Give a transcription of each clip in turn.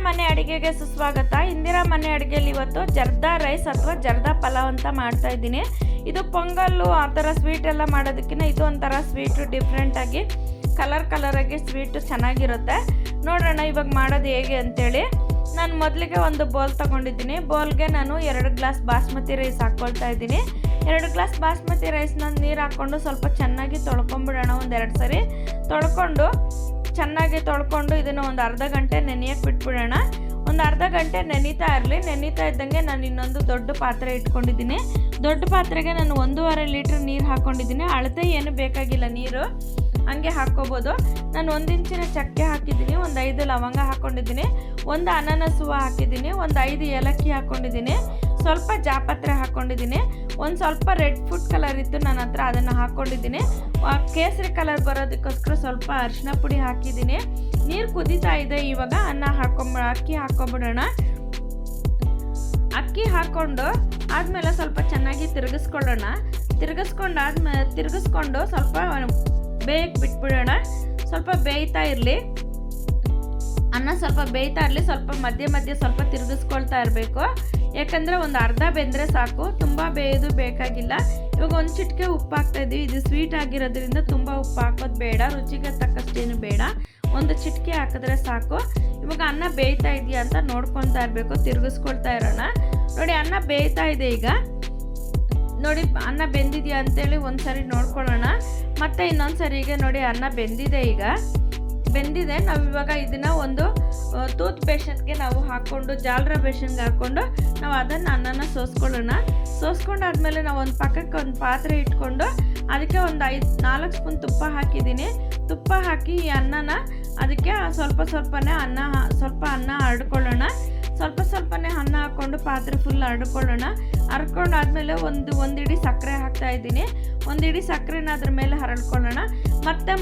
ಮನೆ ಅಡುಗೆಗೆ ಸುಸ್ವಾಗತ. ಇಂದಿರಾ ಮನೆ ಅಡುಗೆಯಲ್ಲಿ ಇವತ್ತು ಜರ್ದಾ ರೈಸ್ ಅಥವಾ ಜರ್ದಾ ಪಲಾವ್ ಅಂತ ಮಾಡ್ತಾ ಇದ್ದೀನಿ. ಇದು ಪೊಂಗಲ್ಲು ಆ ಥರ ಸ್ವೀಟ್ ಎಲ್ಲ ಮಾಡೋದಕ್ಕಿಂತ ಇದು ಒಂಥರ ಸ್ವೀಟು ಡಿಫ್ರೆಂಟಾಗಿ ಕಲರ್ ಆಗಿ ಸ್ವೀಟು ಚೆನ್ನಾಗಿರುತ್ತೆ. ನೋಡೋಣ ಇವಾಗ ಮಾಡೋದು ಹೇಗೆ ಅಂತೇಳಿ. ನಾನು ಮೊದಲಿಗೆ ಒಂದು ಬೌಲ್ ತೊಗೊಂಡಿದ್ದೀನಿ. ಬೌಲ್ಗೆ ನಾನು 2 ಗ್ಲಾಸ್ ಬಾಸ್ಮತಿ ರೈಸ್ ಹಾಕ್ಕೊಳ್ತಾ ಇದ್ದೀನಿ. 2 ಗ್ಲಾಸ್ ಬಾಸ್ಮತಿ ರೈಸ್ನ ನೀರು ಹಾಕ್ಕೊಂಡು ಸ್ವಲ್ಪ ಚೆನ್ನಾಗಿ ತೊಳ್ಕೊಂಬಿಡೋಣ. 1-2 ಸರಿ ಚೆನ್ನಾಗಿ ತೊಳ್ಕೊಂಡು ಇದನ್ನು ಒಂದು ಅರ್ಧ ಗಂಟೆ ನೆನೆಯಕ್ಕೆ ಬಿಟ್ಬಿಡೋಣ. ಒಂದು ಅರ್ಧ ಗಂಟೆ ನೆನೀತಾ ಇರಲಿ. ನೆನೀತಾ ಇದ್ದಂಗೆ ನಾನು ಇನ್ನೊಂದು ದೊಡ್ಡ ಪಾತ್ರೆ ಇಟ್ಕೊಂಡಿದ್ದೀನಿ. ದೊಡ್ಡ ಪಾತ್ರೆಗೆ ನಾನು 1.5 ಲೀಟ್ರ್ ನೀರು ಹಾಕ್ಕೊಂಡಿದ್ದೀನಿ. ಅಳತೆ ಏನು ಬೇಕಾಗಿಲ್ಲ, ನೀರು ಹಂಗೆ ಹಾಕ್ಕೋಬೋದು. ನಾನು 1 ಇಂಚಿನ ಚಕ್ಕೆ ಹಾಕಿದ್ದೀನಿ, ಒಂದು 5 ಲವಂಗ ಹಾಕ್ಕೊಂಡಿದ್ದೀನಿ, ಒಂದು ಅನಾನಸ್ ಹೂವು ಹಾಕಿದ್ದೀನಿ, ಒಂದು 5 ಏಲಕ್ಕಿ ಹಾಕ್ಕೊಂಡಿದ್ದೀನಿ, ಸ್ವಲ್ಪ ಜಾಪತ್ರೆ ಹಾಕ್ಕೊಂಡಿದ್ದೀನಿ, ಒಂದು ಸ್ವಲ್ಪ ರೆಡ್ ಫುಡ್ ಕಲರ್ ಇತ್ತು ನನ್ನ ಹತ್ರ, ಅದನ್ನು ಹಾಕ್ಕೊಂಡಿದ್ದೀನಿ. ಕೇಸರಿ ಕಲರ್ ಬರೋದಕ್ಕೋಸ್ಕರ ಸ್ವಲ್ಪ ಅರಿಶಿನ ಪುಡಿ ಹಾಕಿದ್ದೀನಿ. ನೀರು ಕುದೀತಾ ಇದೆ. ಇವಾಗ ಅಕ್ಕಿ ಹಾಕ್ಕೊಂಬಿಡೋಣ. ಅಕ್ಕಿ ಹಾಕ್ಕೊಂಡು ಆದಮೇಲೆ ಸ್ವಲ್ಪ ಚೆನ್ನಾಗಿ ತಿರುಗಿಸ್ಕೊಳ್ಳೋಣ. ತಿರುಗಿಸ್ಕೊಂಡು ಸ್ವಲ್ಪ ಬೇಯಕ್ಕೆ ಬಿಟ್ಬಿಡೋಣ. ಸ್ವಲ್ಪ ಬೇಯ್ತಾ ಇರಲಿ, ಅನ್ನ ಸ್ವಲ್ಪ ಬೇಯ್ತಾ ಇರಲಿ. ಸ್ವಲ್ಪ ಮಧ್ಯೆ ಸ್ವಲ್ಪ ತಿರುಗಿಸ್ಕೊಳ್ತಾ ಇರಬೇಕು. ಯಾಕಂದರೆ ಒಂದು ಅರ್ಧ ಬೆಂದರೆ ಸಾಕು, ತುಂಬ ಬೇಯೋದು ಬೇಕಾಗಿಲ್ಲ. ಇವಾಗ ಒಂದು ಚಿಟಿಕೆ ಉಪ್ಪು ಹಾಕ್ತಾಯಿದ್ದೀವಿ. ಇದು ಸ್ವೀಟ್ ಆಗಿರೋದ್ರಿಂದ ತುಂಬ ಉಪ್ಪು ಹಾಕೋದು ಬೇಡ, ರುಚಿಗೆ ತಕ್ಕಷ್ಟೇನು ಬೇಡ, ಒಂದು ಚಿಟಿಕೆ ಹಾಕಿದ್ರೆ ಸಾಕು. ಇವಾಗ ಅನ್ನ ಬೇಯ್ತಾ ಇದೆಯಾ ಅಂತ ನೋಡ್ಕೊತಾ ಇರಬೇಕು, ತಿರುಗಿಸ್ಕೊಳ್ತಾ ಇರೋಣ. ನೋಡಿ ಅನ್ನ ಬೇಯ್ತಾ ಇದೆ. ಈಗ ನೋಡಿ ಅನ್ನ ಬೆಂದಿದೆಯಾ ಅಂತೇಳಿ ಒಂದು ಸರಿ ನೋಡ್ಕೊಳ್ಳೋಣ. ಮತ್ತು ಇನ್ನೊಂದು ಸರಿಗೆ ನೋಡಿ ಅನ್ನ ಬೆಂದಿದೆ. ಈಗ ಬೆಂದಿದೆ. ನಾವು ಇವಾಗ ಇದನ್ನು ಒಂದು ತೂತ್ ಬೇಷನ್ಗೆ ನಾವು ಹಾಕ್ಕೊಂಡು ಜಾಲರ ಬೇಷನ್ಗೆ ಹಾಕ್ಕೊಂಡು ನಾವು ಅದನ್ನು ಅನ್ನನ ಸೋಸ್ಕೊಳ್ಳೋಣ. ಸೋಸ್ಕೊಂಡಾದ್ಮೇಲೆ ನಾವು ಒಂದು ಪಕ್ಕಕ್ಕೆ ಒಂದು ಪಾತ್ರೆ ಇಟ್ಕೊಂಡು ಅದಕ್ಕೆ ಒಂದು 4 ಸ್ಪೂನ್ ತುಪ್ಪ ಹಾಕಿದ್ದೀನಿ. ತುಪ್ಪ ಹಾಕಿ ಈ ಅನ್ನನ ಅದಕ್ಕೆ ಸ್ವಲ್ಪನೇ ಅನ್ನ ಹರಡ್ಕೊಳ್ಳೋಣ. ಸ್ವಲ್ಪನೇ ಅನ್ನ ಹಾಕ್ಕೊಂಡು ಪಾತ್ರೆ ಫುಲ್ ಹರಡ್ಕೊಳ್ಳೋಣ. ಹರ್ಕೊಂಡಾದ್ಮೇಲೆ ಒಂದು ಇಡೀ ಸಕ್ಕರೆ ಹಾಕ್ತಾ ಇದ್ದೀನಿ. ಒಂದು ಇಡೀ ಸಕ್ಕರೆನ ಅದ್ರ ಮೇಲೆ ಹರಡ್ಕೊಳ್ಳೋಣ. ಮತ್ತೆ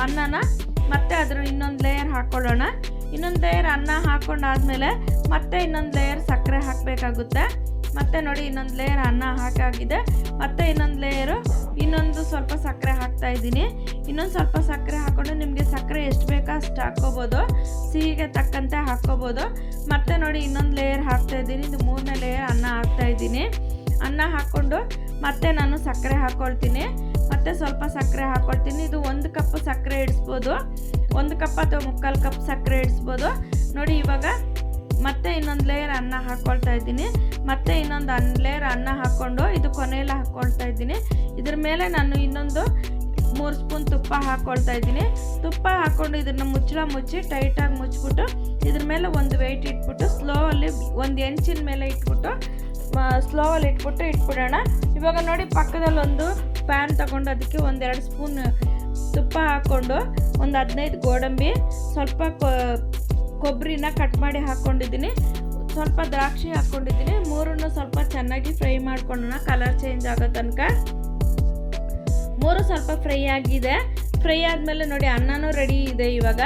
ಅನ್ನನ ಮತ್ತೆ ಅದ್ರ ಇನ್ನೊಂದು ಲೇಯರ್ ಹಾಕ್ಕೊಳ್ಳೋಣ. ಇನ್ನೊಂದು ಲೇಯರ್ ಅನ್ನ ಹಾಕ್ಕೊಂಡಾದ್ಮೇಲೆ ಮತ್ತೆ ಇನ್ನೊಂದು ಲೇಯರ್ ಸಕ್ಕರೆ ಹಾಕಬೇಕಾಗುತ್ತೆ. ಮತ್ತೆ ನೋಡಿ ಇನ್ನೊಂದು ಲೇಯರ್ ಅನ್ನ ಹಾಕಾಗಿದೆ. ಮತ್ತೆ ಇನ್ನೊಂದು ಸ್ವಲ್ಪ ಸಕ್ಕರೆ ಹಾಕ್ತಾ ಇದ್ದೀನಿ. ಇನ್ನೊಂದು ಸ್ವಲ್ಪ ಸಕ್ಕರೆ ಹಾಕ್ಕೊಂಡು ನಿಮಗೆ ಸಕ್ಕರೆ ಎಷ್ಟು ಬೇಕೋ ಅಷ್ಟು ಹಾಕ್ಕೋಬೋದು, ಸಿಹಿಗೆ ತಕ್ಕಂತೆ ಹಾಕ್ಕೋಬೋದು. ಮತ್ತೆ ನೋಡಿ ಇನ್ನೊಂದು ಲೇಯರ್ ಹಾಕ್ತಾ ಇದ್ದೀನಿ. ಇದು 3ನೇ ಲೇಯರ್ ಅನ್ನ ಹಾಕ್ತಾ ಇದ್ದೀನಿ. ಅನ್ನ ಹಾಕ್ಕೊಂಡು ಮತ್ತೆ ನಾನು ಸಕ್ಕರೆ ಹಾಕ್ಕೊಳ್ತೀನಿ. ಮತ್ತೆ ಸ್ವಲ್ಪ ಸಕ್ಕರೆ ಹಾಕ್ಕೊಳ್ತೀನಿ. ಇದು 1 ಕಪ್ ಸಕ್ಕರೆ ಇಡಿಸ್ಬೋದು, 1 ಕಪ್ ಅಥವಾ 3/4 ಕಪ್ ಸಕ್ಕರೆ ಇಡಿಸ್ಬೋದು. ನೋಡಿ ಇವಾಗ ಮತ್ತೆ ಇನ್ನೊಂದು ಲೇಯರ್ ಅನ್ನ ಹಾಕ್ಕೊಳ್ತಾ ಇದ್ದೀನಿ. ಮತ್ತೆ ಇನ್ನೊಂದು ಲೇಯರ್ ಅನ್ನ ಹಾಕ್ಕೊಂಡು ಇದು ಕೊನೆಯೆಲ್ಲ ಹಾಕ್ಕೊಳ್ತಾ ಇದ್ದೀನಿ. ಇದ್ರ ಮೇಲೆ ನಾನು ಇನ್ನೊಂದು 3 ಸ್ಪೂನ್ ತುಪ್ಪ ಹಾಕ್ಕೊಳ್ತಾ ಇದ್ದೀನಿ. ತುಪ್ಪ ಹಾಕ್ಕೊಂಡು ಇದನ್ನು ಮುಚ್ಚಿ ಟೈಟಾಗಿ ಮುಚ್ಚಿಬಿಟ್ಟು ಇದ್ರ ಮೇಲೆ ಒಂದು ವೆಯ್ಟ್ ಇಟ್ಬಿಟ್ಟು ಸ್ಲೋವಲ್ಲಿ 1 ಇಂಚಿನ ಮೇಲೆ ಸ್ಲೋವಲ್ಲಿ ಇಟ್ಬಿಡೋಣ. ಇವಾಗ ನೋಡಿ ಪಕ್ಕದಲ್ಲಿ ಒಂದು ಪ್ಯಾನ್ ತಗೊಂಡು ಅದಕ್ಕೆ 1-2 ಸ್ಪೂನ್ ತುಪ್ಪ ಹಾಕ್ಕೊಂಡು ಒಂದು 15 ಗೋಡಂಬಿ, ಸ್ವಲ್ಪ ಕೊಬ್ಬರಿನ ಕಟ್ ಮಾಡಿ ಹಾಕ್ಕೊಂಡಿದ್ದೀನಿ, ಸ್ವಲ್ಪ ದ್ರಾಕ್ಷಿ ಹಾಕ್ಕೊಂಡಿದ್ದೀನಿ. 3 ಸ್ವಲ್ಪ ಚೆನ್ನಾಗಿ ಫ್ರೈ ಮಾಡ್ಕೊಳ್ಳೋಣ, ಕಲರ್ ಚೇಂಜ್ ಆಗೋ ತನಕ. 3 ಸ್ವಲ್ಪ ಫ್ರೈ ಆಗಿದೆ. ಫ್ರೈ ಆದಮೇಲೆ ನೋಡಿ ಅನ್ನನೂ ರೆಡಿ ಇದೆ. ಇವಾಗ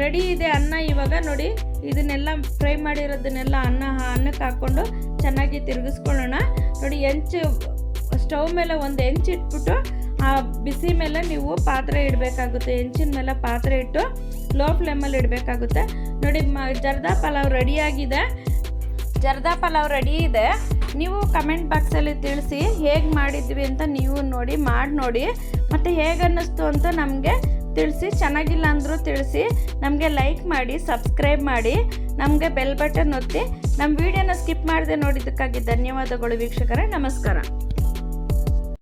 ರೆಡಿ ಇದೆ ಅನ್ನ. ಇವಾಗ ನೋಡಿ ಇದನ್ನೆಲ್ಲ ಫ್ರೈ ಮಾಡಿರೋದನ್ನೆಲ್ಲ ಅನ್ನಕ್ಕೆ ಹಾಕ್ಕೊಂಡು ಚೆನ್ನಾಗಿ ತಿರುಗಿಸ್ಕೊಳ್ಳೋಣ. ನೋಡಿ ಸ್ಟವ್ ಮೇಲೆ ಒಂದು ಹೆಂಚು ಇಟ್ಬಿಟ್ಟು ಆ ಬಿಸಿ ಮೇಲೆ ನೀವು ಪಾತ್ರೆ ಇಡಬೇಕಾಗುತ್ತೆ. ಹೆಂಚಿನ ಮೇಲೆ ಪಾತ್ರೆ ಇಟ್ಟು ಲೋ ಫ್ಲೇಮಲ್ಲಿ ಇಡಬೇಕಾಗುತ್ತೆ. ನೋಡಿ ಜರ್ದಾ ಪಲಾವ್ ರೆಡಿ ಇದೆ. ನೀವು ಕಮೆಂಟ್ ಬಾಕ್ಸಲ್ಲಿ ತಿಳಿಸಿ ಹೇಗೆ ಮಾಡಿದ್ವಿ ಅಂತ ನೀವು ಮಾಡಿ ನೋಡಿ. ಮತ್ತು ಹೇಗೆ ಅನ್ನಿಸ್ತು ಅಂತ ನಮಗೆ ತಿಳಿಸಿ. ಚೆನ್ನಾಗಿಲ್ಲ ಅಂದರೂ ತಿಳಿಸಿ. ನಮಗೆ ಲೈಕ್ ಮಾಡಿ, ಸಬ್ಸ್ಕ್ರೈಬ್ ಮಾಡಿ, ನಮಗೆ ಬೆಲ್ ಬಟನ್ ಒತ್ತಿ. ನಮ್ಮ ವಿಡಿಯೋನ ಸ್ಕಿಪ್ ಮಾಡದೆ ನೋಡಿದ್ದಕ್ಕಾಗಿ ಧನ್ಯವಾದಗಳು ವೀಕ್ಷಕರೇ. ನಮಸ್ಕಾರ.